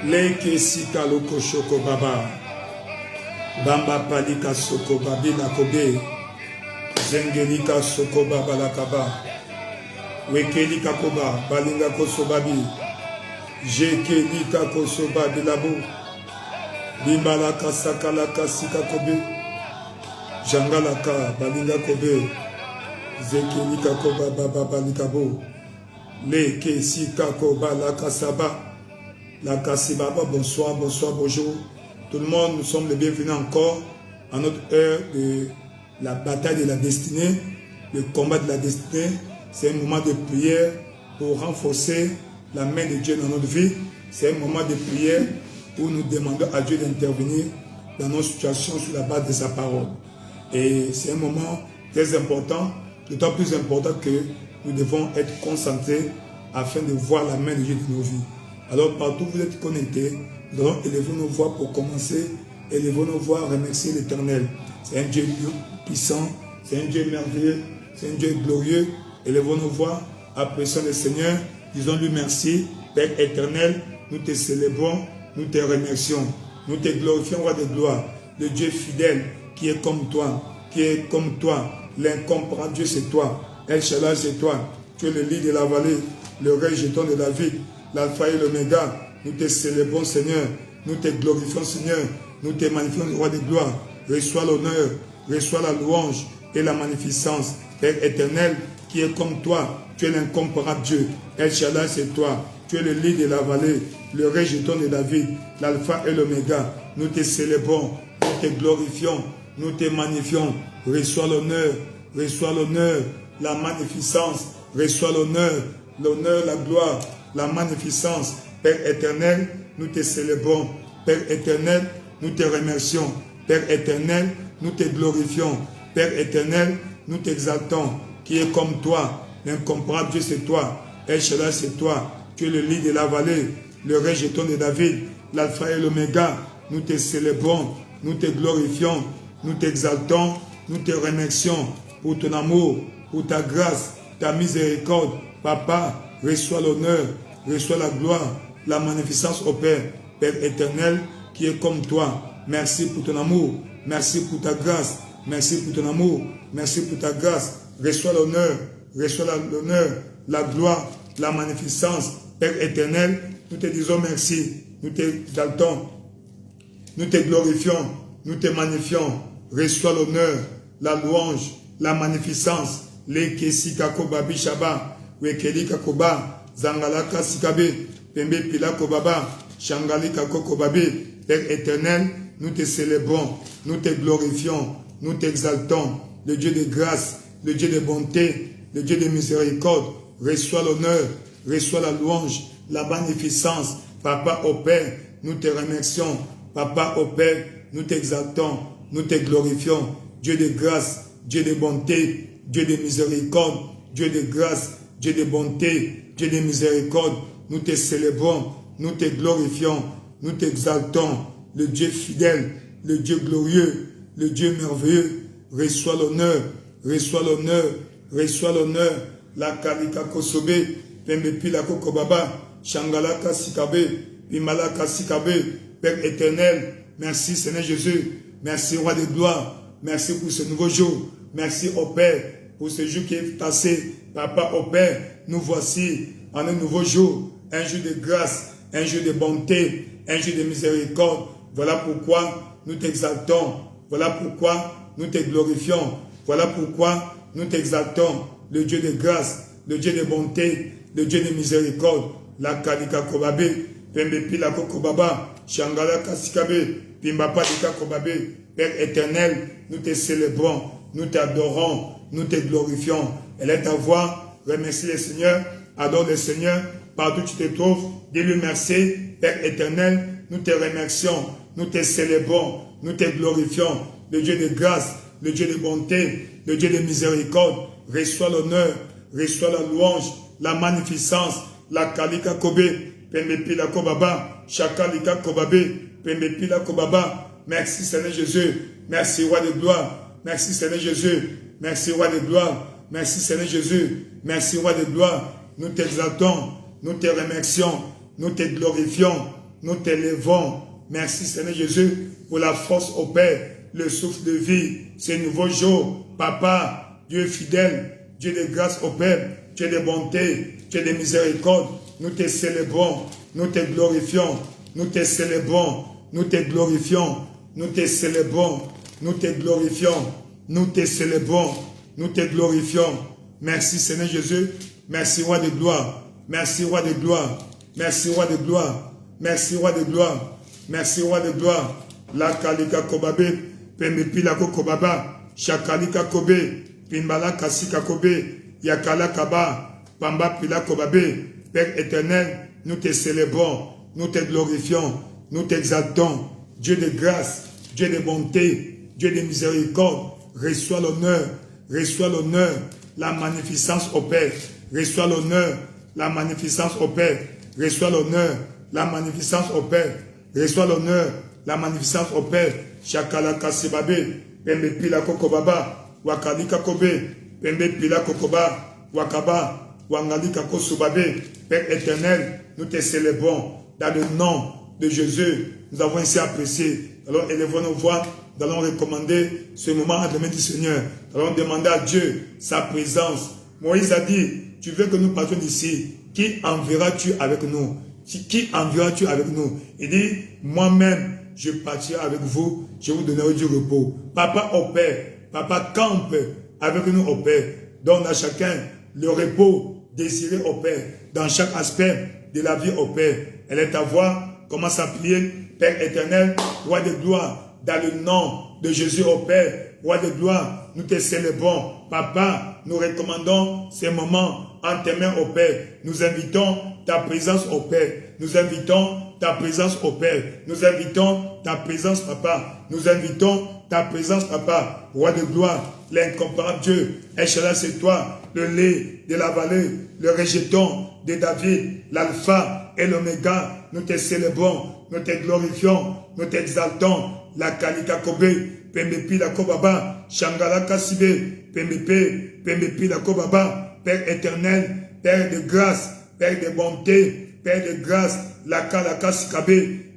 Leke sika loko shoko baba. Bamba palika soko babi la kobe. Zengelika soko baba la kaba. Wekelika koba balinga koso babi. Jekelika koso babi labo. Bimbalaka sakalaka sika kobe. Jangalaka balinga kobe. Zekelika koba baba balikabo. Leke sika koba la kasaba. La Kassibaba, bonsoir, bonsoir, bonjour. Tout le monde, nous sommes les bienvenus encore à notre heure de la bataille de la destinée, le combat de la destinée. C'est un moment de prière pour renforcer la main de Dieu dans notre vie. C'est un moment de prière où nous demandons à Dieu d'intervenir dans nos situations sur la base de sa parole. Et c'est un moment très important, d'autant plus important que nous devons être concentrés afin de voir la main de Dieu dans nos vies. Alors partout où vous êtes connectés, nous allons élever nos voix pour commencer. Élevons nos voix, remercier l'Éternel. C'est un Dieu puissant, c'est un Dieu merveilleux, c'est un Dieu glorieux. Élevons nos voix, apprécions le Seigneur, disons-lui merci. Père éternel, nous te célébrons, nous te remercions, nous te glorifions, roi de gloire. Le Dieu fidèle qui est comme toi, l'incomparable Dieu c'est toi. El Shaddai c'est toi, tu es le lit de la vallée, le rejeton de David. L'alpha et l'oméga, nous te célébrons Seigneur, nous te glorifions Seigneur, nous te magnifions roi de gloire. Reçois l'honneur, reçois la louange et la magnificence. Père éternel, qui est comme toi, tu es l'incomparable Dieu. El Shaddai c'est toi, tu es le lit de la vallée, le rejeton de David, l'alpha et l'oméga. Nous te célébrons, nous te glorifions, nous te magnifions. Reçois l'honneur, la magnificence, reçois l'honneur, la gloire, la magnificence. Père éternel, nous te célébrons. Père éternel, nous te remercions. Père éternel, nous te glorifions. Père éternel, nous t'exaltons. Qui est comme toi, l'incomparable Dieu c'est toi. El Shaddai c'est toi. Tu es le lit de la vallée, le rejeton de David, l'alpha et l'oméga. Nous te célébrons, nous te glorifions, nous t'exaltons, nous te remercions pour ton amour, pour ta grâce, ta miséricorde. Papa, reçois l'honneur, reçois la gloire, la magnificence au Père. Père éternel, qui est comme toi. Merci pour ton amour, merci pour ta grâce, merci pour ton amour, merci pour ta grâce. Reçois l'honneur, la gloire, la magnificence. Père éternel, nous te disons merci, nous t'exaltons, nous te glorifions, nous te magnifions. Reçois l'honneur, la louange, la magnificence. Les Kesika Babi Shaba, Wekelika Koba, Zangalaka Sikabe, Pembe Pilako Baba, Shangalika Kokobabe. Père éternel, nous te célébrons, nous te glorifions, nous t'exaltons. Le Dieu de grâce, le Dieu de bonté, le Dieu de miséricorde. Reçois l'honneur, reçois la louange, la magnificence. Papa au Père, nous te remercions. Papa au Père, nous t'exaltons, nous te glorifions. Dieu de grâce, Dieu de bonté, Dieu de miséricorde, Dieu de grâce, Dieu de bonté, Dieu de miséricorde. Nous te célébrons, nous te glorifions, nous t'exaltons. Le Dieu fidèle, le Dieu glorieux, le Dieu merveilleux. Reçois l'honneur, reçois l'honneur, reçois l'honneur. La kalika kosobe, pembepi la kokobaba, shangalaka sikabe, pimalaka sikabe. Père éternel, merci Seigneur Jésus, merci roi de gloire, merci pour ce nouveau jour, merci au Père pour ce jour qui est passé. Papa au Père, nous voici en un nouveau jour, un jour de grâce, un jour de bonté, un jour de miséricorde. Voilà pourquoi nous t'exaltons, voilà pourquoi nous te glorifions, voilà pourquoi nous t'exaltons. Le Dieu de grâce, le Dieu de bonté, le Dieu de miséricorde. La kalika kobabe, pembe pila kokobaba, shangala kasikabe, pimbapa dika kobabe. Père éternel, nous te célébrons, nous t'adorons, nous te glorifions. Elle est ta voix, remercie le Seigneur, adore le Seigneur, partout où tu te trouves, dis-lui merci. Père éternel, nous te remercions, nous te célébrons, nous te glorifions. Le Dieu de grâce, le Dieu de bonté, le Dieu de miséricorde. Reçois l'honneur, reçois la louange, la magnificence. La kalika kobe, pembe pila kobaba, shakalika kobabe, pembe pila kobaba. Merci Seigneur Jésus, merci roi de gloire, merci Seigneur Jésus, merci roi de gloire, merci Seigneur Jésus, merci roi de gloire. Nous t'exaltons, nous te remercions, nous te glorifions, nous t'élevons. Merci Seigneur Jésus pour la force au Père, le souffle de vie, ce nouveau jour. Papa, Dieu fidèle, Dieu de grâce au Père, Dieu de bonté, Dieu de miséricorde. Nous te célébrons, nous te glorifions, nous te célébrons, nous te glorifions, nous te célébrons, nous te glorifions, nous te célébrons, nous te glorifions. Merci Seigneur Jésus, merci Roi de gloire, merci Roi de gloire, merci Roi de gloire, merci Roi de gloire, merci Roi de gloire. La kalika kobabe, pembepi la kobaba, shakalika kobe, pimbala kasika kobe, yakala kaba, pamba pila kobabe. Père éternel, nous te célébrons, nous te glorifions, nous t'exaltons. Dieu de grâce, Dieu de bonté, Dieu de miséricorde, reçois l'honneur, la magnificence au Père, reçois l'honneur, la magnificence au Père, reçois l'honneur, la magnificence au Père, reçois l'honneur, la magnificence au Père. Shakala kasibabe, pembe pila kokobaba, wakalika kobe, pembe pila kokoba, wakaba, wangalika kosubabe. Père éternel, nous te célébrons dans le nom de Jésus. Nous avons ainsi apprécié. Alors élevons nos voix. Nous allons recommander ce moment à la main du Seigneur. Nous allons demander à Dieu sa présence. Moïse a dit, tu veux que nous partions d'ici. Qui enverras-tu avec nous? Qui enverras-tu avec nous? Il dit, moi-même, je partirai avec vous. Je vous donnerai du repos. Papa au Père. Papa campe avec nous au Père. Donne à chacun le repos désiré au Père. Dans chaque aspect de la vie au Père. Elle est ta voix. Commence à prier. Père éternel, Roi de gloire, dans le nom de Jésus au Père, Roi de gloire, nous te célébrons. Papa, nous recommandons ces moments en tes mains au Père. Nous invitons ta présence au Père. Nous invitons ta présence au Père. Nous invitons ta présence, Papa. Nous invitons ta présence, Papa. Roi de gloire, l'incomparable Dieu. Échala, c'est toi, le lait de la vallée, le rejeton de David, l'alpha et l'oméga. Nous te célébrons, nous te glorifions, nous t'exaltons. La kalika kobe, pembepi la kobaba, shangala kasibe, pembepi la kobaba. Père éternel, Père de grâce, Père de bonté, Père de grâce, la kalaka sikabe,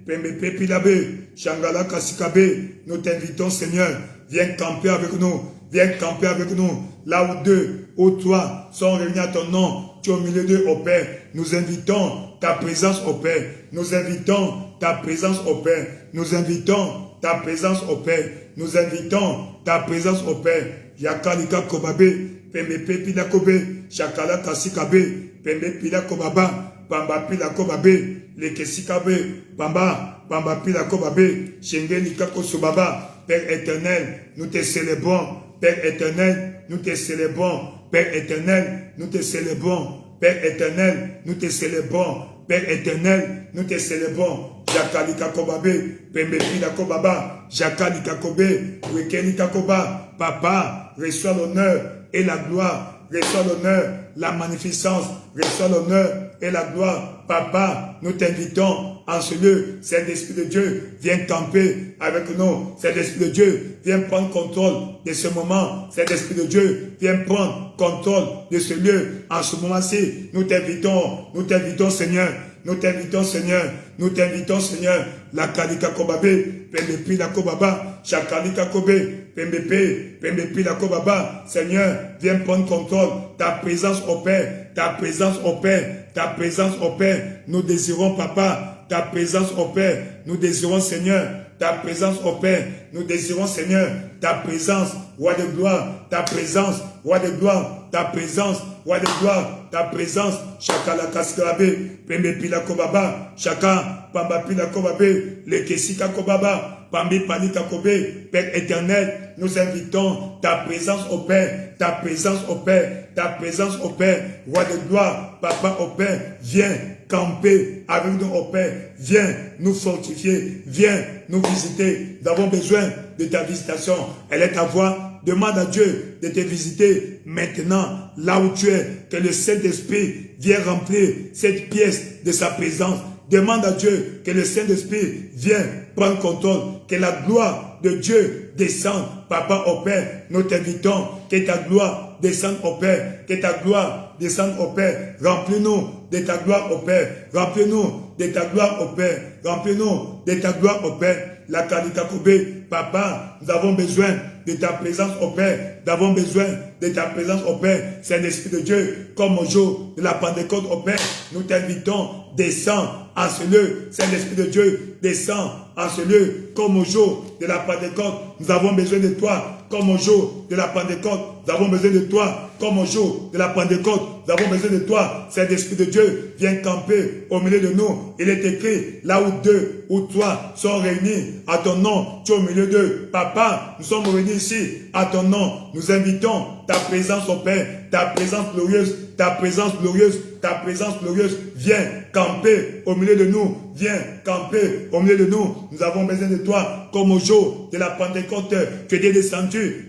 pembepi labe, shangala kasikabe. Nous t'invitons, Seigneur, viens camper avec nous, viens camper avec nous. Là où deux ou trois sont réunis à ton nom, tu es au milieu d'eux, au Père. Nous invitons ta présence au Père. Nous invitons ta présence au Père. Nous invitons ta présence au Père. Nous invitons ta présence au Père. Yakalika kobabe, pembepe pila kobe, shakala kasikabe, pembe pila kobaba, pamba pila kobabe, lekesikabe, pamba pila kobabe, shengelika kosubaba. Père éternel, nous te célébrons. Père éternel, nous te célébrons. Père éternel, nous te célébrons. Père éternel, nous te célébrons. Père éternel, nous te célébrons. Jakalika kobabe, pembepila kobaba, jakalika kobe, wekelika koba. Papa, reçois l'honneur et la gloire. Reçois l'honneur, la magnificence. Reçois l'honneur et la gloire. Papa, nous t'invitons en ce lieu. Saint-Esprit de Dieu, viens camper avec nous. Saint-Esprit de Dieu, viens prendre contrôle de ce moment. Saint-Esprit de Dieu, viens prendre contrôle de ce lieu. En ce moment-ci, nous t'invitons, Seigneur. Nous t'invitons, Seigneur. Nous t'invitons, Seigneur. La kalika kobabe, pembepi la kobaba, chakalika kobe, pembepi la kobaba. Seigneur, viens prendre contrôle. Ta présence au Père, ta présence au Père, ta présence au Père. Nous désirons, Papa, ta présence au Père. Nous désirons, Seigneur, ta présence au Père. Nous désirons, Seigneur, ta présence, Roi de gloire, ta présence, Roi de gloire, ta présence, Roi de gloire, ta présence. Chaka la kaskarabe, pembe pila kobaba, chaka, pamba pila kobabe, le kesika kobaba, pambi palika kobe. Père éternel, nous invitons ta présence au Père, ta présence au Père, ta présence au Père, Roi de gloire, Papa au Père, viens camper avec nous au Père, viens nous fortifier, viens nous visiter. Nous avons besoin de ta visitation. Elle est ta voix. Demande à Dieu de te visiter maintenant, là où tu es, que le Saint-Esprit vienne remplir cette pièce de sa présence. Demande à Dieu que le Saint-Esprit vienne prendre contrôle, que la gloire de Dieu descende, Papa au Père. Nous t'invitons, que ta gloire descende au Père, que ta gloire descende au Père. Remplis-nous de ta gloire au Père, remplis-nous de ta gloire au Père. Remplis-nous de ta gloire, ô Père. La Kalikakobe, Papa, nous avons besoin de ta présence, ô Père. Nous avons besoin de ta présence, ô Père. Saint-Esprit de Dieu, comme au jour de la Pentecôte, ô Père, nous t'invitons, descends en ce lieu. Saint-Esprit de Dieu, descends en ce lieu, comme au jour de la Pentecôte. Nous avons besoin de toi, comme au jour de la Pentecôte. Nous avons besoin de toi, comme au jour de la Pentecôte. Nous avons besoin de toi. Saint-Esprit de Dieu, viens camper au milieu de nous. Il est écrit, là où deux ou trois sont réunis à ton nom, tu es au milieu d'eux. Papa, nous sommes réunis ici à ton nom. Nous invitons ta présence, au Père, ta présence glorieuse, ta présence glorieuse, ta présence glorieuse. Viens camper au milieu de nous. Viens camper au milieu de nous. Nous avons besoin de toi, comme au jour de la Pentecôte, que tu es descendu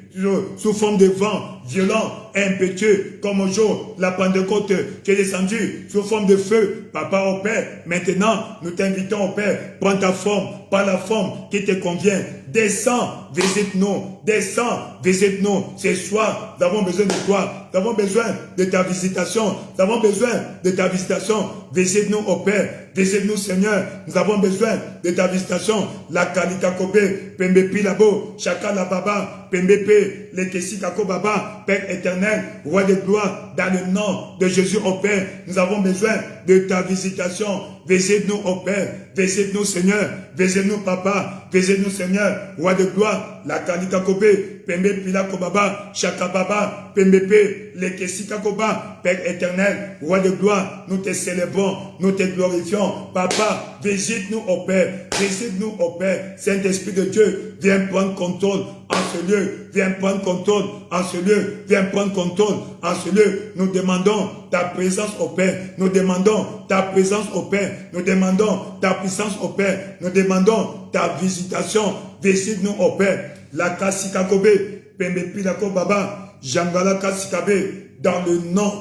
sous forme de vent violent, impétueux, comme au jour de la Pentecôte, tu es descendu sous forme de feu. Papa, au Père, maintenant, nous t'invitons, au Père, prends ta forme, pas la forme qui te convient. Descends, visite-nous, descends, visite-nous. Ce soir, nous avons besoin de toi, nous avons besoin de ta visitation, nous avons besoin de ta visitation. Visite-nous, au Père, visite-nous, Seigneur, nous avons besoin de ta visitation. La Kalika Kobe, Pembe Pilabo, Chaka la Baba, Pembe P, le Kessi Kako Baba, Père éternel, Roi de gloire, dans le nom de Jésus, au Père, nous avons besoin de ta visitation. Visite-nous, au Père, visite-nous, Seigneur, visite-nous, Papa, visite-nous, Seigneur, Roi de gloire, la Kalika Kobe, Pembe Pilako Baba, Chaka Baba, Pembe P, le Kessi Kako Baba, Père éternel, Roi de gloire, nous te célébrons, nous te glorifions. Papa, visite-nous, au Père, visite-nous, au Père. Saint-Esprit de Dieu, viens prendre contrôle en ce lieu, viens prendre contrôle en ce lieu, viens prendre contrôle en ce lieu. Nous demandons ta présence, au Père, nous demandons ta présence, au Père, nous demandons ta puissance, au Père, nous demandons ta visitation. Visite-nous, au Père. La Kasikakobe, Pembe Pilako Baba, Jangala Kasikabe, dans le nom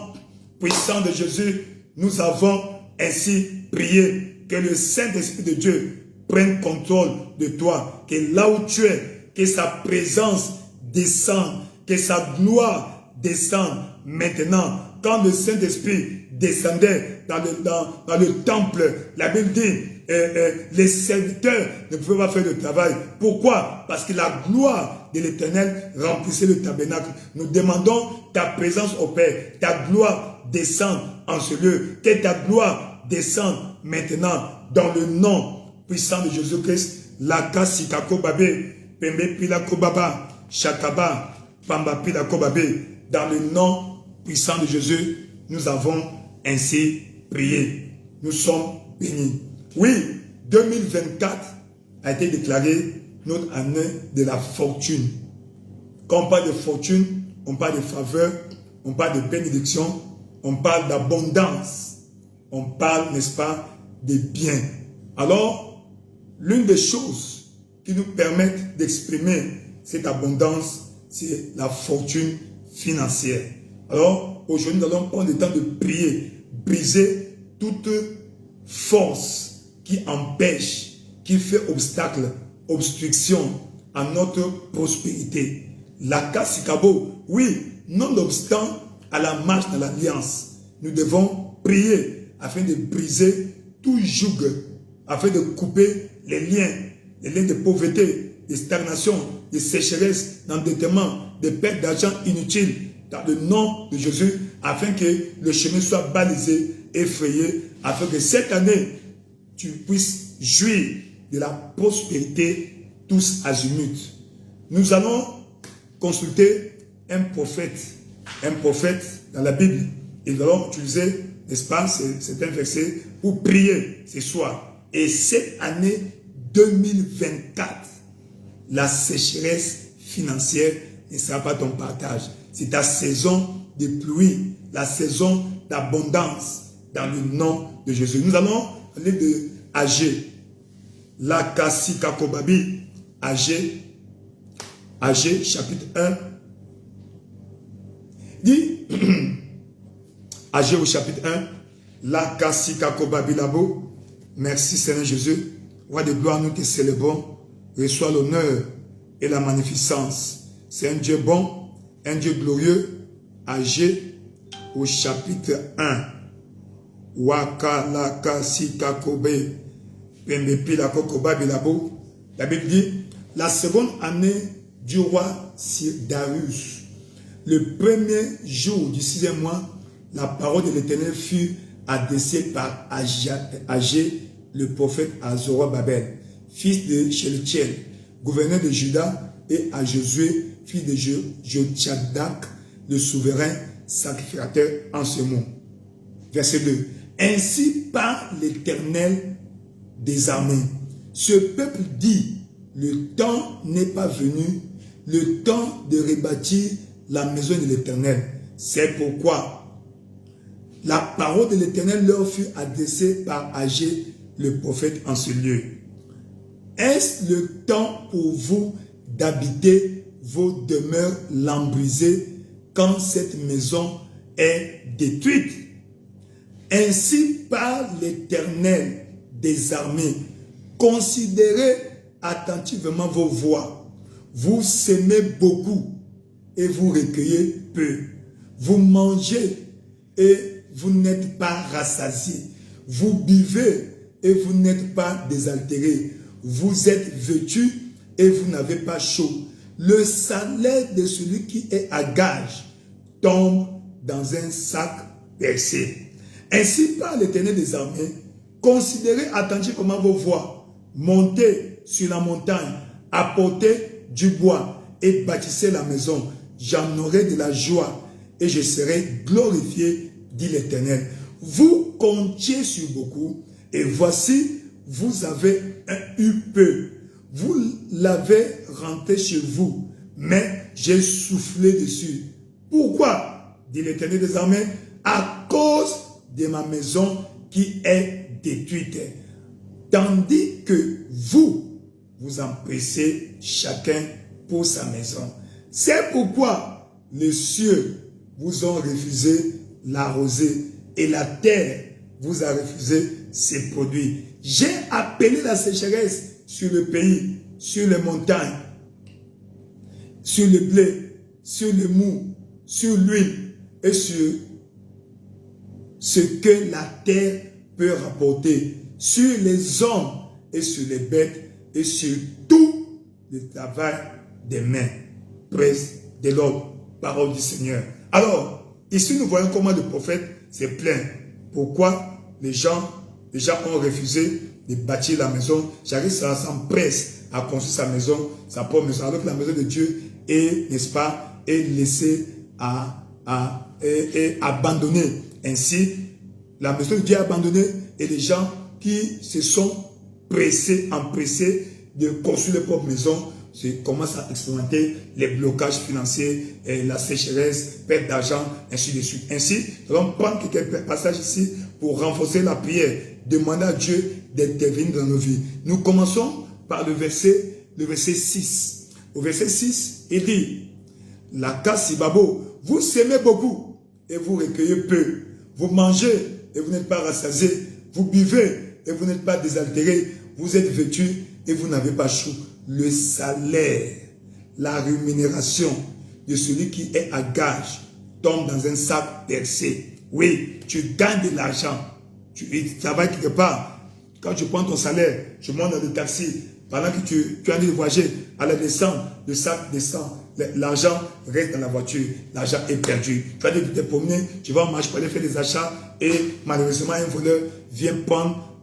puissant de Jésus, nous avons ainsi prié. Que le Saint-Esprit de Dieu prenne contrôle de toi. Que là où tu es, que sa présence descende, que sa gloire descende maintenant. Quand le Saint-Esprit descendait dans le temple, la Bible dit, les serviteurs ne pouvaient pas faire le travail. Pourquoi? Parce que la gloire de l'Éternel remplissait le tabernacle. Nous demandons ta présence, au Père. Ta gloire descende en ce lieu. Que ta gloire descende maintenant dans le nom puissant de Jésus-Christ. La Kasikako Babé, Pembe Pilako Baba, Chakaba, Pamba Pilako Babé. Dans le nom puissant de Jésus, nous avons ainsi prié. Nous sommes bénis. Oui, 2024 a été déclaré notre année de la fortune. Quand on parle de fortune, on parle de faveur, on parle de bénédiction, on parle d'abondance. On parle, n'est-ce pas, des biens. Alors, l'une des choses qui nous permettent d'exprimer cette abondance, c'est la fortune financière. Alors, aujourd'hui, nous allons prendre le temps de prier, briser toute force qui empêche, qui fait obstacle, obstruction à notre prospérité. La Kassikabo, oui, nonobstant à la marche de l'alliance, nous devons prier afin de briser tout joug, afin de couper les liens de pauvreté, de stagnation, de sécheresse, d'endettement, de perte d'argent inutile, dans le nom de Jésus, afin que le chemin soit balisé, effrayé, afin que cette année, tu puisses jouir de la prospérité tous azimuts. Nous allons consulter un prophète dans la Bible. Et nous allons utiliser, n'est-ce pas, c'est un verset pour prier ce soir. Et cette année 2024, la sécheresse financière ne sera pas ton partage. C'est ta saison de pluie, la saison d'abondance dans le nom de Jésus. Nous allons aller de Agé, la Kasikakobabi, Agé, chapitre 1. Dit, Agé au chapitre 1, la Kasikakobabi Labo. Merci Seigneur Jésus. Roi de gloire, nous te célébrons. Reçois l'honneur et la magnificence. C'est un Dieu bon, un Dieu glorieux. Agé au chapitre 1. Waka la Kasikakobe. La Bible dit, la seconde année du roi Darius, le premier jour du 6e mois, la parole de l'Éternel fut adressée par Agé, le prophète, à Zorobabel, fils de Sheltiel, gouverneur de Juda, et à Josué, fils de Jotchadak, le souverain sacrificateur, en ce mot. Verset 2. Ainsi parle l'Éternel des armées. Ce peuple dit, le temps n'est pas venu, le temps de rebâtir la maison de l'Éternel. C'est pourquoi la parole de l'Éternel leur fut adressée par Agé, le prophète, en ce lieu. Est-ce le temps pour vous d'habiter vos demeures lambrisées quand cette maison est détruite? Ainsi parle l'Éternel des armées. Considérez attentivement vos voies. Vous semez beaucoup et vous recueillez peu. Vous mangez et vous n'êtes pas rassasiés. Vous buvez et vous n'êtes pas désaltérés. Vous êtes vêtus et vous n'avez pas chaud. Le salaire de celui qui est à gage tombe dans un sac percé. Ainsi parle l'Éternel des armées, considérez attentivement vos voies, montez sur la montagne, apportez du bois et bâtissez la maison. J'en aurai de la joie et je serai glorifié, dit l'Éternel. Vous comptiez sur beaucoup et voici, vous avez eu peu. Vous l'avez rentré chez vous, mais j'ai soufflé dessus. Pourquoi, dit l'Éternel des armées? À cause de ma maison qui est détruite. Tandis que vous, vous empressez chacun pour sa maison. C'est pourquoi les cieux vous ont refusé la rosée et la terre vous a refusé ses produits. J'ai appelé la sécheresse sur le pays, sur les montagnes, sur le blé, sur le mou, sur l'huile et sur ce que la terre peut rapporter, sur les hommes et sur les bêtes et sur tout le travail des mains. Presse de l'ordre, parole du Seigneur. Alors, ici nous voyons comment le prophète s'est plaint. Pourquoi les gens ont refusé de bâtir la maison. J'arrive, ça s'empresse à construire sa maison, sa propre maison, alors que la maison de Dieu est, n'est-ce pas, est laissée est abandonnée. Ainsi, la maison de Dieu est abandonnée et les gens qui se sont empressés de construire leur propre maison, commencent à expérimenter les blocages financiers, et la sécheresse, perte d'argent, ainsi de suite. Ainsi, nous allons prendre quelques passages ici pour renforcer la prière, demander à Dieu d'intervenir dans nos vies. Nous commençons par le verset 6. Au verset 6, il dit, la Kassibabo, vous semez beaucoup et vous recueillez peu. Vous mangez et vous n'êtes pas rassasiés. Vous buvez et vous n'êtes pas désaltérés. Vous êtes vêtus et vous n'avez pas chaud. Le salaire, la rémunération de celui qui est à gage tombe dans un sac percé. Oui, tu gagnes de l'argent. Tu travailles quelque part. Quand tu prends ton salaire, tu montes dans le taxi. Pendant que tu as envie de voyager, à la descente, le sac descend. L'argent reste dans la voiture. L'argent est perdu. Tu vas te promener, tu vas en marche pour aller faire des achats et malheureusement, un voleur vient prendre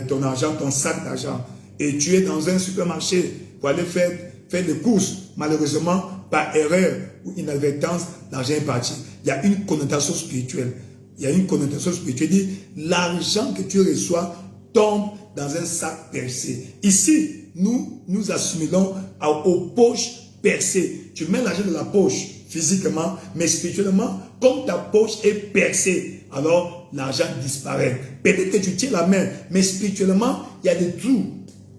ton argent, ton sac d'argent. Et tu es dans un supermarché pour aller faire des courses. Malheureusement, par erreur ou inadvertance, l'argent est parti. Il y a une connotation spirituelle. Il y a une connotation spirituelle. Il dit, l'argent que tu reçois tombe dans un sac percé. Ici, nous assimilons aux poches percées. Tu mets l'argent dans la poche physiquement, mais spirituellement, comme ta poche est percée, alors l'argent disparaît. Peut-être que tu tiens la main, mais spirituellement, il y a des trous.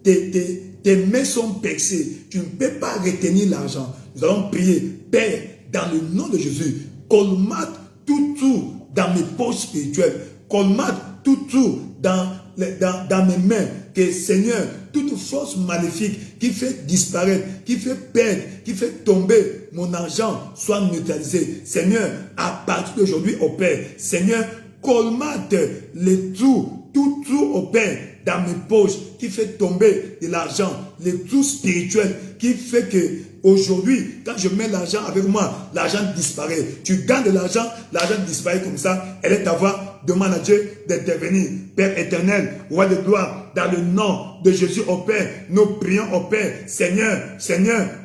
Tes mains sont percées. Tu ne peux pas retenir l'argent. Nous allons prier. Père, dans le nom de Jésus, colmate tout trou dans mes poches spirituelles. Colmate tout trou dans mes mains. Que Seigneur, toute force maléfique qui fait disparaître, qui fait perdre, qui fait tomber mon argent soit neutralisé. Seigneur, à partir d'aujourd'hui, au Père, Seigneur, colmate les trous, tout trou au Père dans mes poches, qui fait tomber de l'argent, les trous spirituels, qui fait que aujourd'hui, quand je mets l'argent avec moi, l'argent disparaît. Tu gagnes de l'argent disparaît comme ça. Elle est ta voix. Demande à Dieu d'intervenir. Père éternel, roi de gloire, dans le nom de Jésus au Père, nous prions au Père. Seigneur,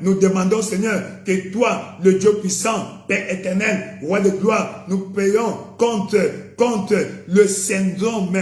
nous demandons, Seigneur, que toi, le Dieu puissant, Père éternel, roi de gloire, nous prions contre le syndrome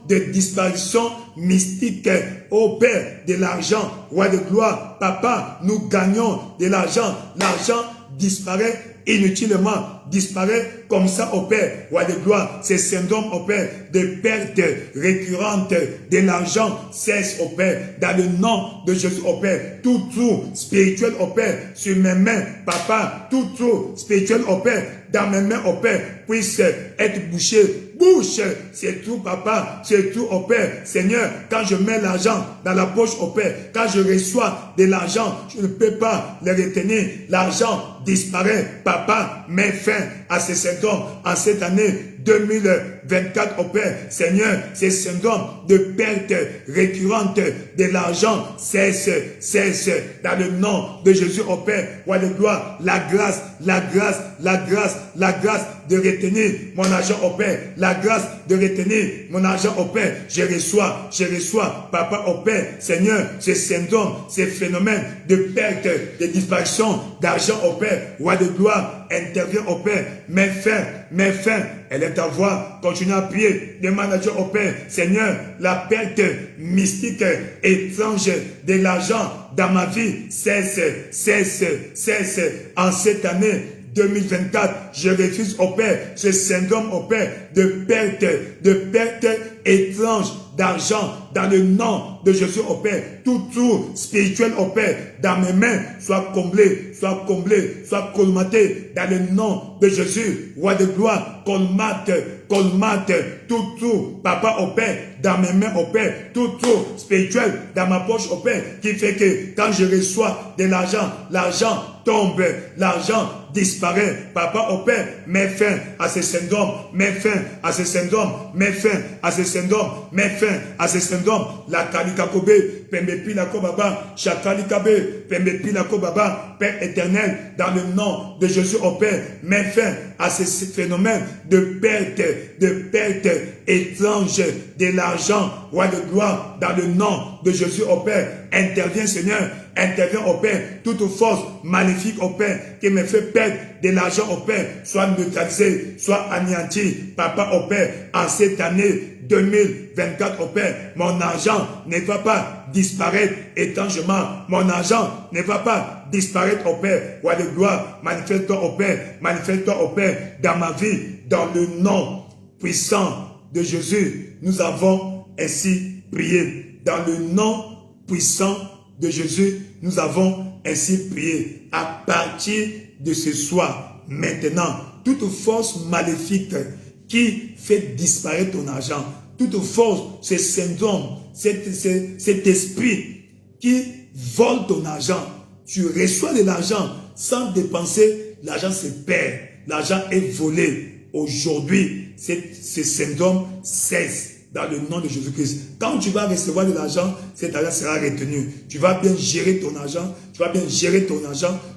de disparition mystique, au Père, de l'argent, roi de gloire. Papa, nous gagnons de l'argent. L'argent disparaît inutilement, disparaît comme ça au Père, roi de gloire. Ces syndromes au Père de perte récurrente de l'argent cesse au Père, dans le nom de Jésus au Père. Tout trou spirituel au Père sur mes mains, papa, tout trou spirituel au Père dans mes mains au Père puisse être bouché. Bouche, c'est tout papa, c'est tout au Père. Seigneur, quand je mets l'argent dans la poche au Père, quand je reçois de l'argent, je ne peux pas le retenir. L'argent disparaît. Papa, mets fin à ces symptômes en cette année 2024 au Père. Seigneur, ces syndromes de perte récurrente de l'argent cesse dans le nom de Jésus au Père. Roi de gloire, la grâce de retenir mon argent au Père, la grâce de retenir mon argent au Père. Je reçois, papa au Père. Seigneur, ces syndromes, ces phénomènes de perte, de disparition d'argent au Père, roi de gloire, intervient au Père. Mets fin. Elle est ta voix. Continue à prier. Demande à Dieu au Père. Seigneur, la perte mystique, étrange de l'argent dans ma vie cesse. En cette année 2024, je refuse au Père ce syndrome au Père de perte étrange d'argent dans le nom de Jésus au Père. Tout trou spirituel au Père dans mes mains soit comblé, soit colmaté dans le nom de Jésus, roi de gloire. Colmate tout trou, papa au Père, dans mes mains au Père, tout trou spirituel dans ma poche au Père, qui fait que quand je reçois de l'argent, l'argent tombe, l'argent disparaît. Papa au Père, mets fin à ces syndromes, mets fin à ces syndromes, mets fin à ces syndromes, mets fin à ces syndromes. La kalikakobe, pembepi la kobaba, chakalikabe, pembepi la kobaba, Père éternel, dans le nom de Jésus au Père, mets fin à ces phénomènes de perte étrange de l'argent, roi de gloire, dans le nom de Jésus au Père. Interviens Seigneur, interviens au Père. Toute force maléfique au Père qui me fait perdre de l'argent au Père, soit neutralisée, soit anéantie. Papa au Père, en cette année 2024 au Père, mon argent ne va pas disparaître étrangement. Mon argent ne va pas disparaître au Père. Roi de gloire, manifeste-toi au Père, manifeste-toi au Père dans ma vie, dans le nom puissant de Jésus. Nous avons ainsi prié. Dans le nom puissant de Jésus, nous avons ainsi prié. À partir de ce soir, maintenant, toute force maléfique qui fait disparaître ton argent, toute force, ce syndrome, cet esprit qui vole ton argent, tu reçois de l'argent sans dépenser, l'argent se perd, l'argent est volé. Aujourd'hui, ce syndrome cesse dans le nom de Jésus-Christ. Quand tu vas recevoir de l'argent, cet argent sera retenu. Tu vas bien gérer ton argent,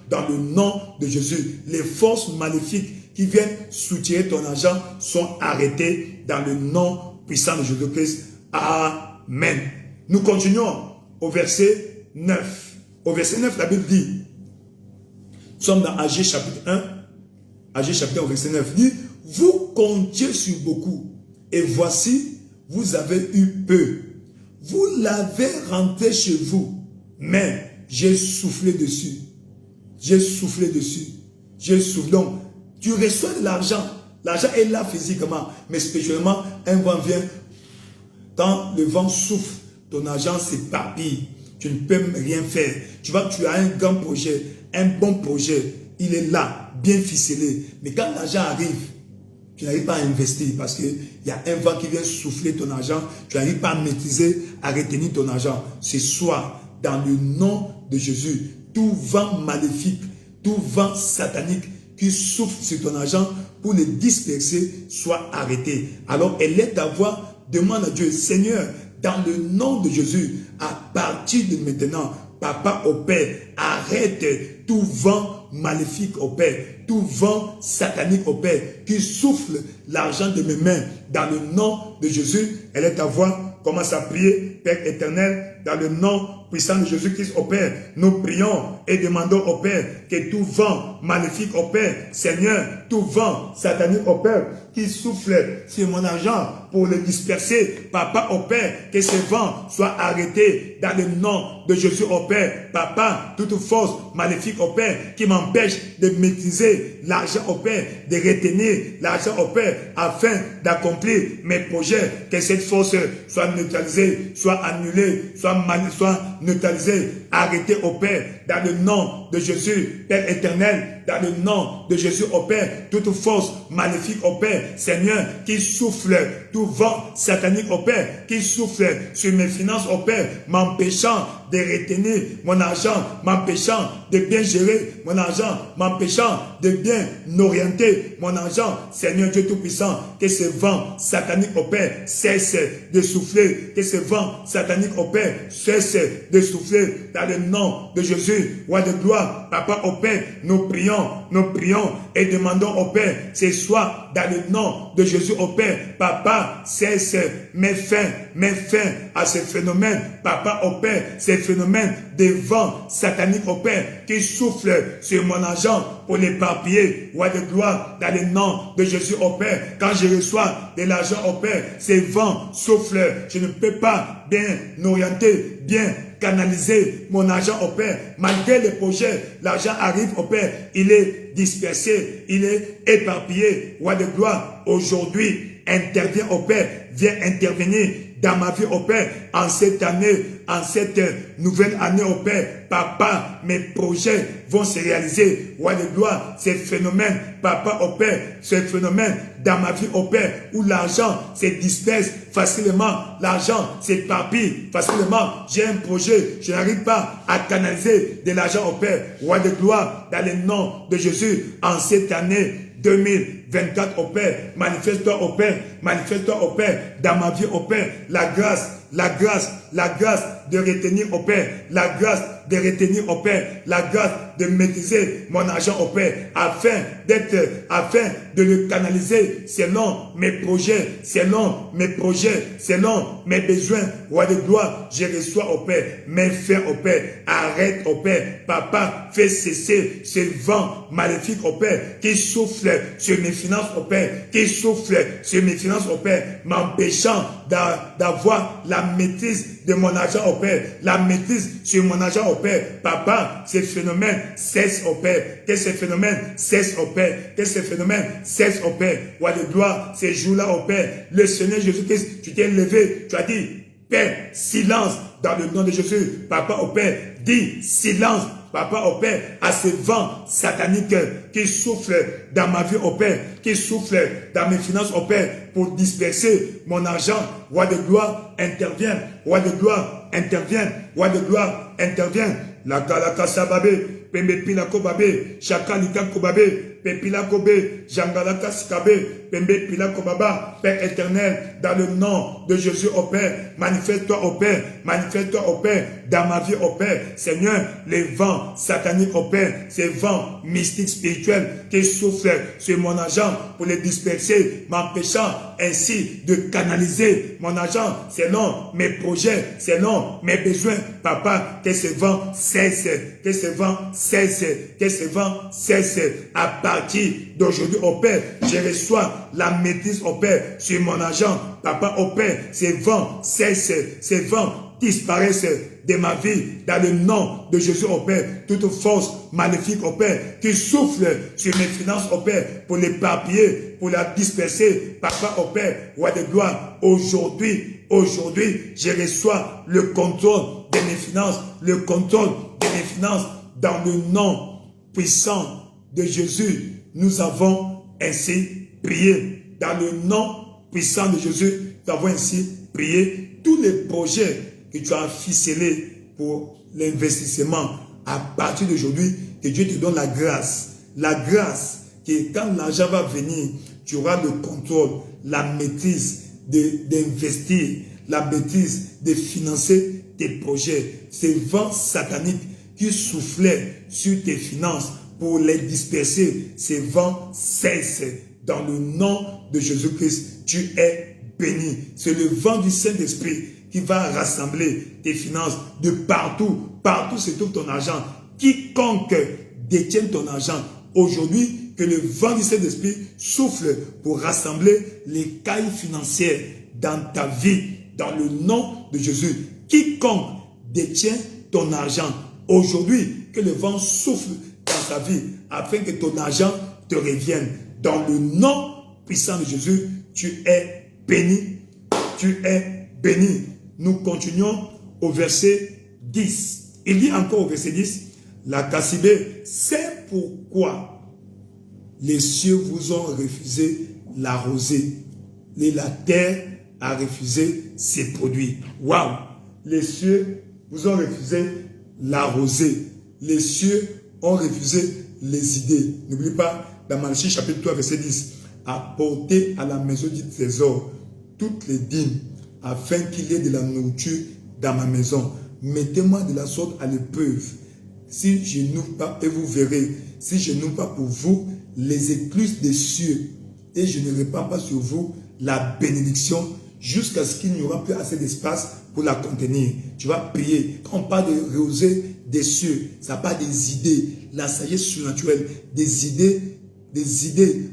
dans le nom de Jésus. Les forces maléfiques qui viennent soutirer ton argent sont arrêtées dans le nom puissant de Jésus-Christ. Amen. Nous continuons au verset 9. Au verset 9, la Bible dit, nous sommes dans Agé chapitre 1, Agé chapitre 1 au verset 9, dit, vous comptiez sur beaucoup, et voici, vous avez eu peu. Vous l'avez rentré chez vous, mais j'ai soufflé dessus. Donc, tu reçois de l'argent. L'argent est là physiquement, mais spirituellement, un vent vient. Quand le vent souffle, ton argent s'éparpille. Tu ne peux rien faire. Tu as un grand projet, un bon projet. Il est là, bien ficelé. Mais quand l'argent arrive, tu n'arrives pas à investir parce qu'il y a un vent qui vient souffler ton argent. Tu n'arrives pas à maîtriser, à retenir ton argent. Ce soir, dans le nom de Jésus, tout vent maléfique, tout vent satanique qui souffle sur ton argent pour le disperser, soit arrêté. Alors, elle est ta voix. demande à Dieu, Seigneur, dans le nom de Jésus, à partir de maintenant, Papa au Père, arrête tout vent maléfique au Père, tout vent satanique au Père, qui souffle l'argent de mes mains, dans le nom de Jésus. Elle est à voix, commence à prier, Père éternel, dans le nom puissant de Jésus-Christ au Père. Nous prions et demandons au Père que tout vent maléfique au Père, Seigneur, tout vent satanique au Père, qui souffle sur mon argent pour le disperser, Papa au Père, que ce vent soit arrêté dans le nom de Jésus au Père. Papa, toute force maléfique au Père qui m'empêche de maîtriser l'argent au Père, de retenir l'argent au Père afin d'accomplir mes projets, que cette force soit neutralisée, soit annulée, soit neutralisée, arrêtée au Père, dans le nom de Jésus, Père éternel, dans le nom de Jésus au Père, toute force maléfique au Père, Seigneur, qui souffle, tout vent satanique au Père, qui souffle sur mes finances au Père, m'empêchant de retenir mon argent, m'empêchant de bien gérer mon argent, m'empêchant de bien orienter mon argent. Seigneur Dieu Tout-Puissant, que ce vent satanique au Père cesse de souffler, que ce vent satanique au Père cesse de souffler dans le nom de Jésus. Roi de gloire, Papa au Père, nous prions et demandons au Père, ce soir dans le nom de Jésus au Père, Papa, cesse, mets fin à ce phénomène, Papa au Père, ces phénomènes de vent satanique au Père qui souffle sur mon argent pour l'éparpiller, roi de gloire, dans le nom de Jésus au Père. Quand je reçois de l'argent au Père, ces vents soufflent, je ne peux pas bien orienter, bien canaliser mon argent au Père. Malgré les projets, l'argent arrive au Père, il est dispersé, il est éparpillé, roi de gloire. Aujourd'hui, intervient au Père, viens intervenir dans ma vie au Père, en cette année, en cette nouvelle année au Père. Papa, mes projets vont se réaliser, roi de gloire. Ces phénomènes, Papa au Père, ce phénomène dans ma vie au Père, où l'argent se disperse facilement, l'argent s'éparpille facilement. J'ai un projet, je n'arrive pas à canaliser de l'argent au Père, roi de gloire, dans le nom de Jésus, en cette année 2024 au Père, manifeste-toi au Père, manifeste-toi au Père, dans ma vie au Père, la grâce de retenir au Père, la grâce de retenir au Père, la grâce de maîtriser mon argent au Père, afin de le canaliser selon mes projets, selon mes besoins, roi de gloire. Je reçois au Père, mets fin au Père, arrête au Père, Papa, fais cesser ce vent maléfique au Père, qui souffle sur mes finances au Père, qui souffle sur mes finances au Père, m'empêchant d'avoir la maîtrise de mon argent au Père, la maîtrise sur mon argent au Père. Papa, ces phénomènes cessent au Père, que ces phénomènes cessent au Père, que ces phénomènes cessent au Père. Roi de gloire, ces jours-là au Père, le Seigneur Jésus-Christ, tu t'es levé, tu as dit, Père, silence, dans le nom de Jésus. Papa au Père, dis silence, Papa au Père, à ce vent satanique qui souffle dans ma vie au Père, qui souffle dans mes finances au Père, pour disperser mon argent. Roi de gloire, intervient. Roi de gloire, intervient. Roi de gloire, intervient. La kalakasa babé, pembe pilako babé, chakalika kobabe, pepila kobe, jangalaka sikabe, pembe pilako baba. Père éternel, dans le nom de Jésus au Père, manifeste-toi au Père, manifeste-toi au Père, dans ma vie au Père. Seigneur, les vents sataniques au Père, ces vents mystiques spirituels qui soufflent sur mon argent pour les disperser, m'empêchant ainsi de canaliser mon argent selon mes projets, selon mes besoins. Papa, que ce vent cesse, que ce vent cesse, que ce vent cesse. À partir d'aujourd'hui au Père, je reçois la maîtrise au Père sur mon argent. Papa au Père, ces vents cessent, ces vents disparaissent de ma vie, dans le nom de Jésus au Père. Toute force maléfique au Père qui souffle sur mes finances au Père pour l'éparpiller, pour la disperser. Papa au Père, roi de gloire, aujourd'hui, je reçois le contrôle de mes finances, le contrôle de mes finances, dans le nom puissant de Jésus. Nous avons ainsi prié. Dans le nom puissant de Jésus, nous avons ainsi prié. Tous les projets que tu as ficelés pour l'investissement, à partir d'aujourd'hui, que Dieu te donne la grâce que quand l'argent va venir, tu auras le contrôle, la maîtrise d'investir, la bêtise de financer tes projets. Ces vents sataniques qui soufflaient sur tes finances pour les disperser, ces vents cessent. Dans le nom de Jésus-Christ, tu es béni. C'est le vent du Saint-Esprit qui va rassembler tes finances de partout. Partout se trouve ton argent. Quiconque détient ton argent, aujourd'hui, que le vent du Saint-Esprit souffle pour rassembler les cailles financières dans ta vie, dans le nom de Jésus. Quiconque détient ton argent, aujourd'hui, que le vent souffle dans ta vie, afin que ton argent te revienne. Dans le nom puissant de Jésus, tu es béni. Tu es béni. Nous continuons au verset 10. Il dit encore au verset 10, la Cassibée, c'est pourquoi les cieux vous ont refusé la rosée et la terre a refusé ses produits. Waouh! Les cieux vous ont refusé la rosée. Les cieux ont refusé les idées. N'oublie pas, dans Malachie chapitre 3, verset 10, apportez à la maison du trésor toutes les dîmes, afin qu'il y ait de la nourriture dans ma maison. Mettez-moi de la sorte à l'épreuve. Si je n'ouvre pas, et vous verrez, si je n'ouvre pas pour vous les écluses des cieux, et je ne répands pas sur vous la bénédiction, jusqu'à ce qu'il n'y aura plus assez d'espace pour la contenir. Tu vas payer. Quand on parle de rosée des cieux, ça parle des idées, la sagesse surnaturelle, des idées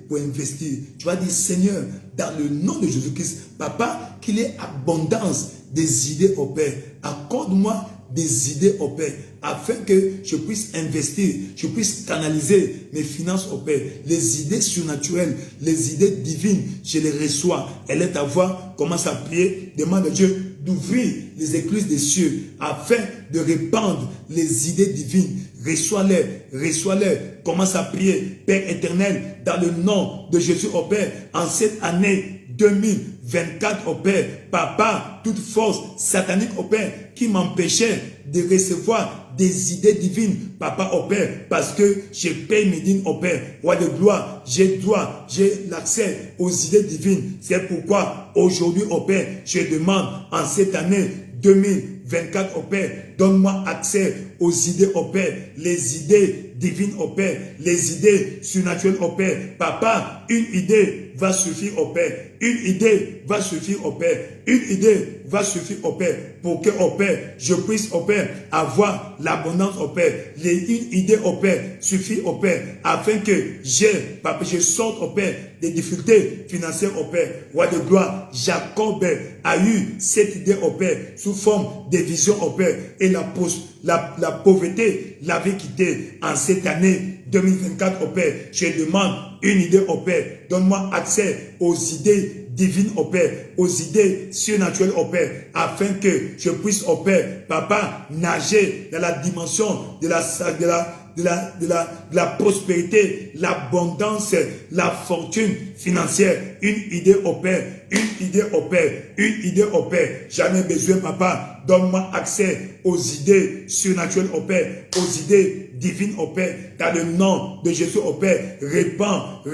pour investir. Tu vas dire, Seigneur, dans le nom de Jésus-Christ, Papa, qu'il y ait abondance des idées au Père. Accorde-moi des idées au Père, afin que je puisse investir, je puisse canaliser mes finances au Père. Les idées surnaturelles, les idées divines, je les reçois. Elle est à voir, commence à prier, demande à Dieu d'ouvrir les écluses des cieux, afin de répandre les idées divines. Reçois-les, reçois-les. Commence à prier, Père éternel, dans le nom de Jésus au Père, en cette année 2024 au Père, Papa, toute force satanique au Père qui m'empêchait de recevoir des idées divines, Papa au Père, parce que je paye mes dîmes au Père, roi de gloire, j'ai droit, j'ai l'accès aux idées divines. C'est pourquoi aujourd'hui au Père, je demande en cette année 2024 au Père, donne-moi accès aux idées au Père, les idées divines au Père, les idées surnaturelles au Père. Papa, une idée va suffire au Père, une idée va suffire au Père, une idée va suffire au Père, pour que au Père, je puisse au Père avoir l'abondance au Père. Une idée au Père suffit au Père, afin que Papa, je sorte au Père des difficultés financières au Père. Roi de gloire, Jacob a eu cette idée au Père, sous forme de vision au Père, et la pauvreté l'avait quitté. En cette année 2024 au Père, je demande une idée au Père, donne-moi accès aux idées divines au Père, aux idées surnaturelles au Père, afin que je puisse au Père, Papa, nager dans la dimension de la prospérité, l'abondance, la fortune financière. Une idée au Père, une idée au Père, une idée au Père. J'en ai besoin, Papa. Donne-moi accès aux idées surnaturelles au Père, aux idées divines au Père. Dans le nom de Jésus au Père, répands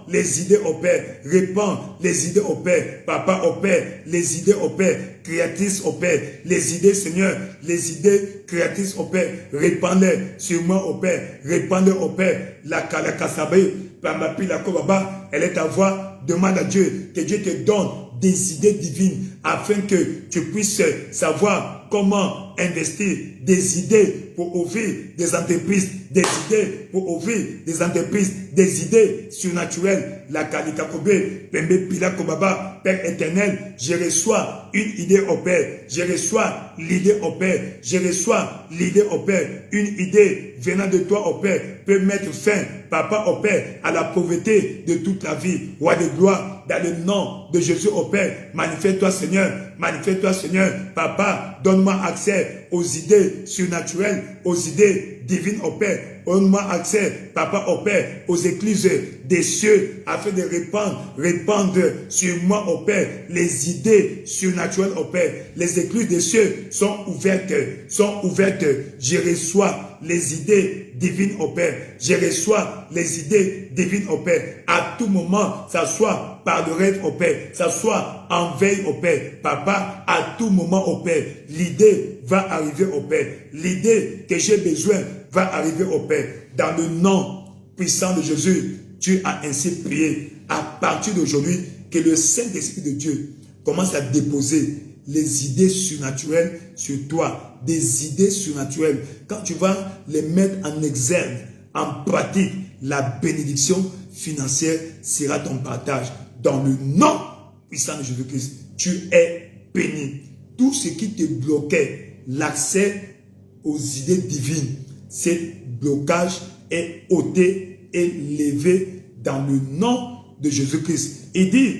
les idées au Père, répands les idées au Père. Papa au Père, les idées au Père, créatrices au Père, les idées, Seigneur, les idées créatrices au Père, répands-les sur moi au Père, répands-les au Père. La Kalakasabe, Pamapi, la Kobaba, elle est à voir, demande à Dieu, que Dieu te donne des idées divines, afin que tu puisses savoir comment investir, des idées pour ouvrir des entreprises, des idées pour ouvrir des entreprises, des idées surnaturelles. La Kalikakobe, Pembe Pila Kobaba, Père éternel, je reçois une idée au Père, je reçois l'idée au Père, je reçois l'idée au Père, une idée venant de toi au Père peut mettre fin, Papa au Père, à la pauvreté de toute la vie. Roi de gloire, dans le nom de Jésus au Père, manifeste-toi Seigneur, manifeste-toi Seigneur. Papa, donne-moi accès aux idées surnaturelles, aux idées divines au Père. Donne-moi accès, Papa au Père, aux écluses des cieux, afin de répandre sur moi au Père les idées surnaturelles au Père. Les écluses des cieux sont ouvertes, Je reçois les idées divines au Père. Je reçois les idées divines au Père. À tout moment, ça soit parlerai au Père. S'assoit en veille au Père. Papa, à tout moment au Père. L'idée va arriver au Père. L'idée que j'ai besoin va arriver au Père. Dans le nom puissant de Jésus, tu as ainsi prié. À partir d'aujourd'hui, que le Saint-Esprit de Dieu commence à déposer les idées surnaturelles sur toi. Des idées surnaturelles. Quand tu vas les mettre en exergue, en pratique, la bénédiction financière sera ton partage. Dans le nom puissant de Jésus-Christ, tu es béni. Tout ce qui te bloquait l'accès aux idées divines, ce blocage est ôté et levé dans le nom de Jésus-Christ. Il dit,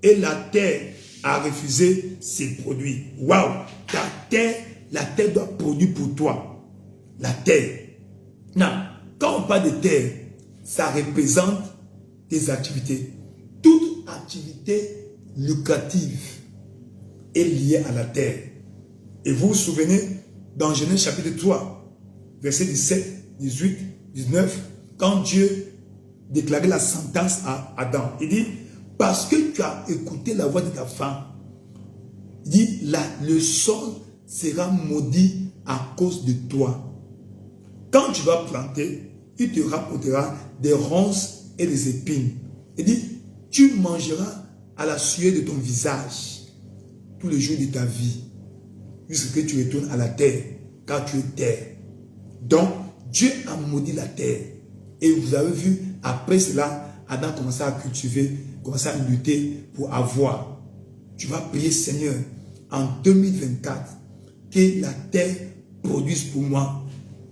et la terre a refusé ses produits. Waouh! La terre doit produire pour toi. La terre. Non, quand on parle de terre, ça représente tes activités. Toute activité lucrative est liée à la terre. Et vous vous souvenez, dans Genèse chapitre 3, verset 17, 18, 19, quand Dieu déclarait la sentence à Adam, il dit, parce que tu as écouté la voix de ta femme, il dit, le sol sera maudit à cause de toi. Quand tu vas planter, il te rapportera des ronces et des épines. Il dit, tu mangeras à la sueur de ton visage tous les jours de ta vie, jusqu'à ce que tu retournes à la terre, car tu es terre. Donc, Dieu a maudit la terre. Et vous avez vu, après cela, Adam commençait à cultiver, commençait à lutter pour avoir. Tu vas prier, Seigneur, en 2024, que la terre produise pour moi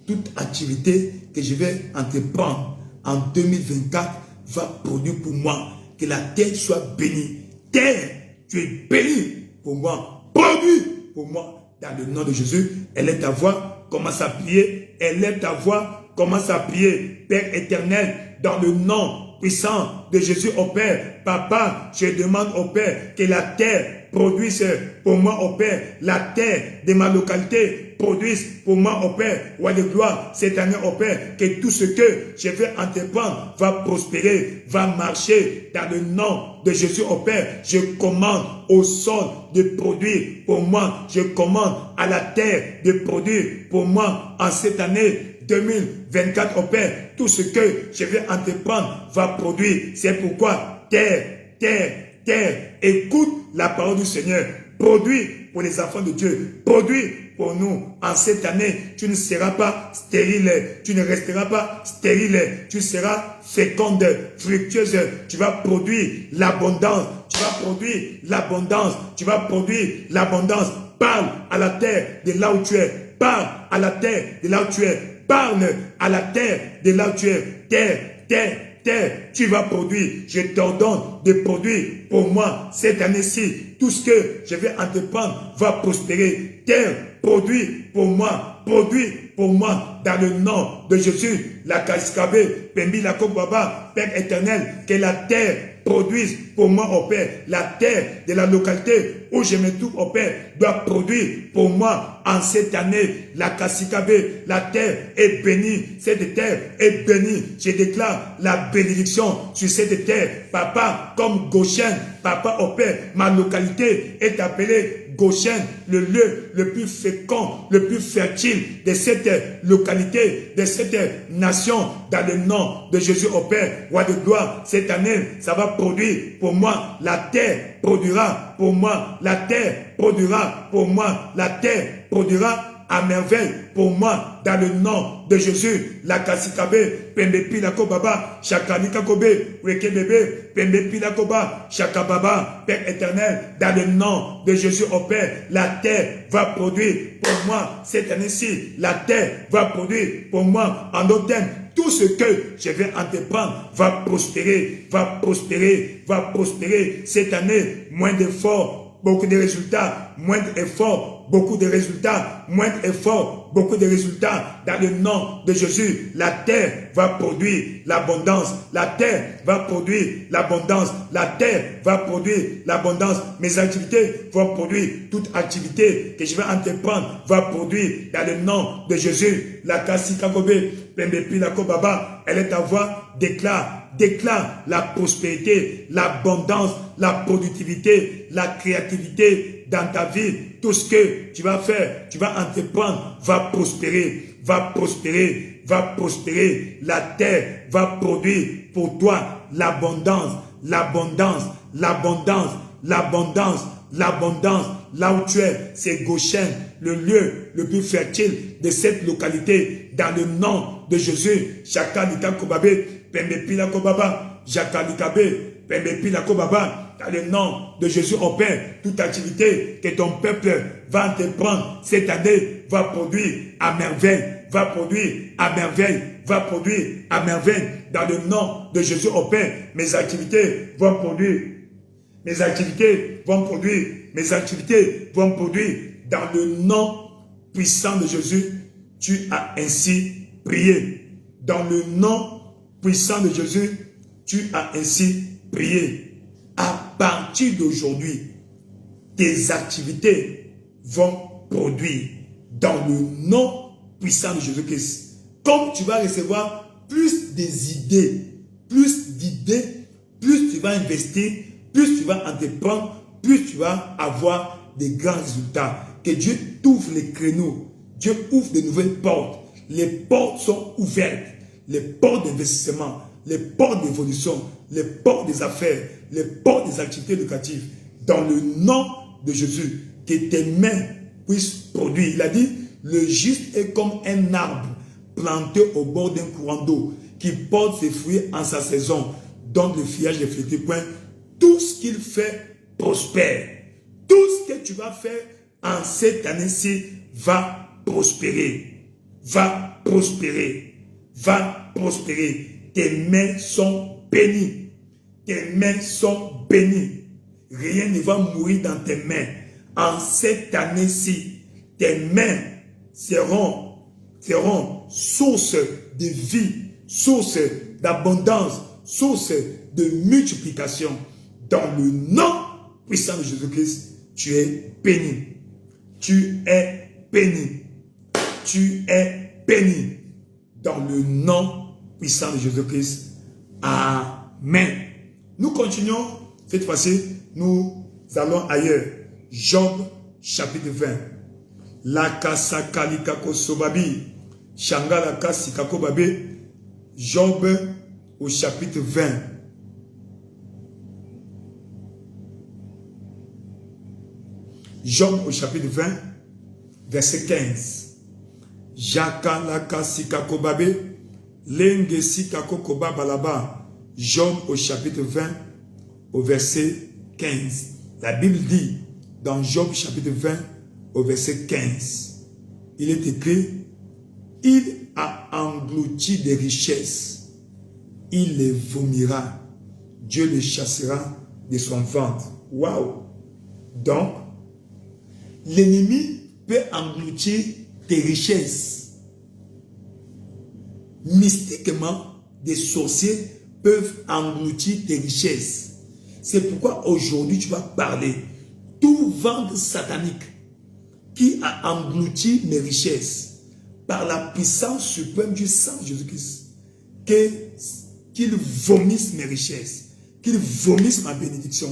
toute activité que je vais entreprendre en 2024 va produire pour moi. Que la terre soit bénie. Terre, tu es bénie pour moi. Produis pour moi. Dans le nom de Jésus, elle est ta voix, commence à prier. Elle est ta voix, commence à prier. Père éternel, dans le nom puissant de Jésus au Père, Papa, je demande au Père que la terre produise pour moi au Père, la terre de ma localité produise pour moi au Père, roi de gloire, cette année au Père, que tout ce que je vais entreprendre va prospérer, va marcher dans le nom de Jésus au Père. Je commande au sol de produire pour moi, je commande à la terre de produire pour moi en cette année 2024 au Père. Tout ce que je vais entreprendre va produire. C'est pourquoi terre, écoute la parole du Seigneur. Produis pour les enfants de Dieu. Produis pour nous. En cette année, tu ne seras pas stérile. Tu ne resteras pas stérile. Tu seras féconde, fructueuse. Tu vas produire l'abondance. Tu vas produire l'abondance. Tu vas produire l'abondance. Parle à la terre de là où tu es. Parle à la terre de là où tu es. Parle à la terre de là où tu es. Terre, tu vas produire. Je t'ordonne de produire pour moi cette année-ci. Tout ce que je vais entreprendre va prospérer. Terre, produis pour moi. Produis pour moi dans le nom de Jésus. La Kaskabé, Pembi, la Kokbaba, Père éternel, que la terre produise pour moi au Père. La terre de la localité où je me trouve au Père doit produire pour moi en cette année. La Kassikabé, la terre est bénie. Cette terre est bénie. Je déclare la bénédiction sur cette terre. Papa, comme Goshen, papa au Père, ma localité est appelée Goshen, le lieu le plus fécond, le plus fertile de cette localité, de cette nation, dans le nom de Jésus au Père, roi de gloire. Cette année, ça va produire pour moi. La terre produira pour moi. La terre produira pour moi. La terre produira à merveille pour moi, dans le nom de Jésus. La Kasikabe, Pembe Pilako Baba, Chakanika Kobe, Weke Bebe, Pembe Pilakoba, Chakababa, Père éternel, dans le nom de Jésus au Père, la terre va produire pour moi cette année-ci. La terre va produire pour moi en d'autres termes. Tout ce que je vais entreprendre va prospérer, va prospérer, va prospérer. Cette année, moins d'efforts, beaucoup de résultats, moindre effort, beaucoup de résultats, moindre effort, beaucoup de résultats. Dans le nom de Jésus, la terre va produire l'abondance. La terre va produire l'abondance. La terre va produire l'abondance. Mes activités vont produire toute activité que je vais entreprendre va produire dans le nom de Jésus. La Kassikakobe, Pembepi la Kobaba, elle est ta voix, déclare la prospérité, l'abondance, la productivité, la créativité dans ta vie. Tout ce que tu vas faire, tu vas entreprendre, va prospérer, va prospérer, va prospérer. La terre va produire pour toi l'abondance, l'abondance, l'abondance, l'abondance, l'abondance. Là où tu es, c'est Goshen, le lieu le plus fertile de cette localité. Dans le nom de Jésus, Chakalika Kobabe, Pembepila Kobaba, Jakalikabe, Pembepila Kobaba. Dans le nom de Jésus, on Père, toute activité que ton peuple va entreprendre cette année va produire à merveille, va produire à merveille, va produire à merveille. Dans le nom de Jésus, on Père, mes activités vont produire. Mes activités vont produire. Mes activités vont produire. Dans le nom puissant de Jésus, tu as ainsi prié. Dans le nom puissant de Jésus, tu as ainsi prié. À partir d'aujourd'hui, tes activités vont produire. Dans le nom puissant de Jésus-Christ. Comme tu vas recevoir plus des idées, plus tu vas investir, plus tu vas entreprendre, plus tu vas avoir des grands résultats. Que Dieu t'ouvre les créneaux. Dieu ouvre de nouvelles portes. Les portes sont ouvertes. Les portes d'investissement, les portes d'évolution, les portes des affaires, les portes des activités lucratives. Dans le nom de Jésus, que tes mains puissent produire. Il a dit, le juste est comme un arbre planté au bord d'un courant d'eau qui porte ses fruits en sa saison, dont le feuillage ne flétrit point. Tout ce qu'il fait prospère. Tout ce que tu vas faire en cette année-ci va prospérer. Va prospérer. Va prospérer. Tes mains sont bénies. Tes mains sont bénies. Rien ne va mourir dans tes mains. En cette année-ci, tes mains seront source de vie, source d'abondance, source de multiplication. Dans le nom puissant de Jésus-Christ, tu es béni. Tu es béni. Tu es béni. Dans le nom puissant de Jésus-Christ. Amen. Nous continuons. Cette fois-ci, nous allons ailleurs. Job, chapitre 20. La kasakalika sobabi. Shangala kasikako babe. Job, au chapitre 20. Job au chapitre 20, verset 15. Jakalaka sikako babe, lenge sikako koba balaba. Job au chapitre 20, au verset 15. La Bible dit, dans Job chapitre 20, au verset 15, il est écrit, il a englouti des richesses, il les vomira, Dieu les chassera de son ventre. Waouh! Donc, l'ennemi peut engloutir tes richesses. Mystiquement, des sorciers peuvent engloutir tes richesses. C'est pourquoi aujourd'hui tu vas parler. Tout ventre satanique qui a englouti mes richesses par la puissance suprême du sang de Jésus-Christ, qu'il vomisse mes richesses, qu'il vomisse ma bénédiction.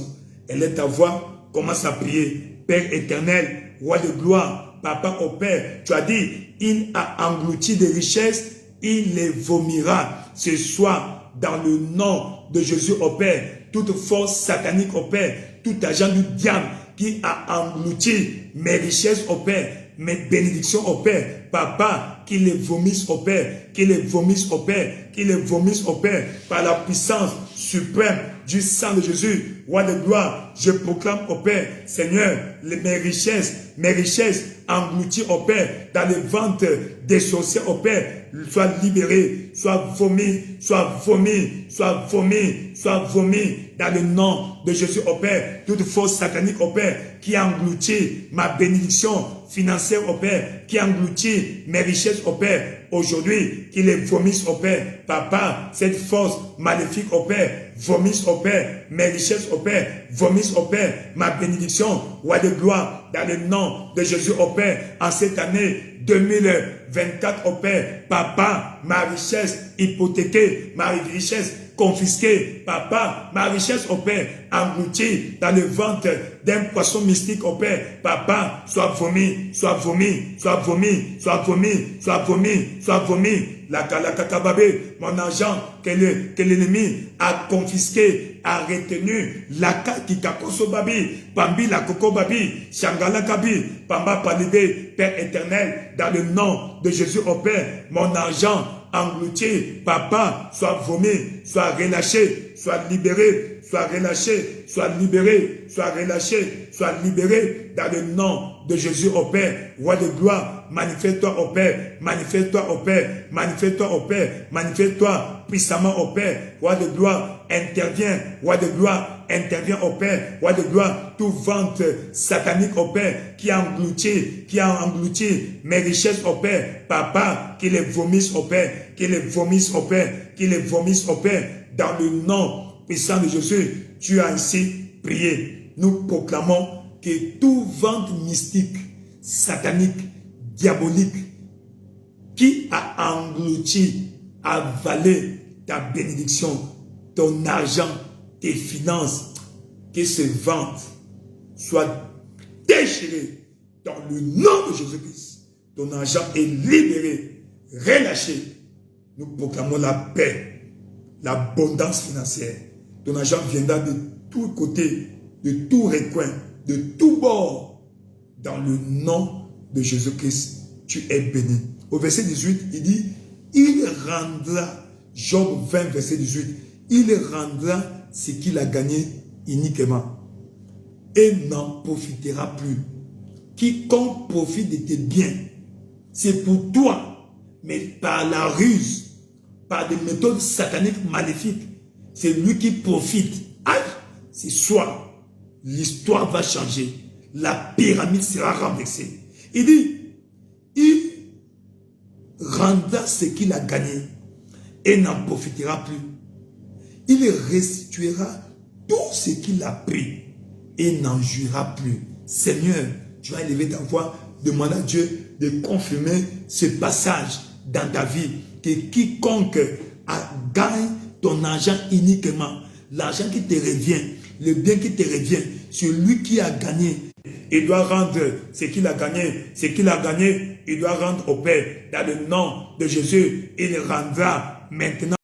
Elle est ta voix, commence à prier. Père éternel, roi de gloire, papa au Père, tu as dit, il a englouti des richesses, il les vomira ce soir dans le nom de Jésus au Père. Toute force satanique au Père, tout agent du diable qui a englouti mes richesses au Père, mes bénédictions au Père, papa, qu'il les vomisse au Père, qu'il les vomisse au Père, qu'il les vomisse au Père, par la puissance suprême du sang de Jésus, roi de gloire, je proclame au Père, Seigneur, mes richesses englouti, au Père, dans les ventes des sorciers, au Père, soit libéré, soit vomi, soit vomi, soit vomi, soit vomi, dans le nom de Jésus, au Père, toute force satanique, au Père, qui engloutit ma bénédiction financière, au Père, qui engloutit mes richesses, au Père, aujourd'hui, qu'il les vomisse, au Père. Papa, cette force maléfique, au Père, vomisse, au Père, mes richesses, au Père, vomisse, au Père, ma bénédiction, roi de gloire, dans le nom de Jésus, au Père, en cette année 2024, au Père. Papa, ma richesse hypothéquée, ma richesse confisquée, papa, ma richesse, au Père, engloutie dans le ventre d'un poisson mystique, au Père. Papa, soit vomi, soit vomi, soit vomi, soit vomi, soit vomi, soit vomi. La kakababé, mon argent que l'ennemi a confisqué, a retenu, la kakikoso babi, pambi la koko babi, shangala kabi, pamba palibé, Père éternel, dans le nom de Jésus, au Père, mon argent englouti, papa, soit vomi, soit relâché, soit libéré, soit relâché, soit libéré, soit relâché, soit libéré, dans le nom de Jésus, au Père, roi de gloire, manifeste-toi, au Père, manifeste-toi, au Père, manifeste-toi, au Père, manifeste-toi puissamment, au Père, roi de gloire, intervient, roi de gloire, intervient, au Père, roi de gloire, tout vente satanique, au Père, qui a englouti mes richesses, au Père, papa, qui les vomisse, au Père, qui les vomisse, au Père, qui les vomisse, au Père, dans le nom puissant de Jésus. Tu as ainsi prié. Nous proclamons que tout vente mystique, satanique, diabolique, qui a englouti, avalé ta bénédiction, ton argent, tes finances, que ces ventes soient déchirées dans le nom de Jésus-Christ. Ton argent est libéré, relâché. Nous proclamons la paix, l'abondance financière. Ton argent viendra de tous côtés, de tous recoins, de tous bords. Dans le nom de Jésus-Christ, tu es béni. Au verset 18, il dit, il rendra, Job 20, verset 18, il rendra ce qu'il a gagné uniquement et n'en profitera plus. Quiconque profite de tes biens, c'est pour toi, mais par la ruse, par des méthodes sataniques maléfiques, c'est lui qui profite. Aïe, c'est soit l'histoire va changer, la pyramide sera renversée. Il dit, il rendra ce qu'il a gagné et n'en profitera plus. Il restituera tout ce qu'il a pris et n'en jouira plus. Seigneur, tu vas élever ta voix, demande à Dieu de confirmer ce passage dans ta vie, que quiconque gagne ton argent uniquement, l'argent qui te revient, le bien qui te revient, celui qui a gagné, il doit rendre ce qu'il a gagné, il doit rendre au Père. Dans le nom de Jésus, il rendra maintenant.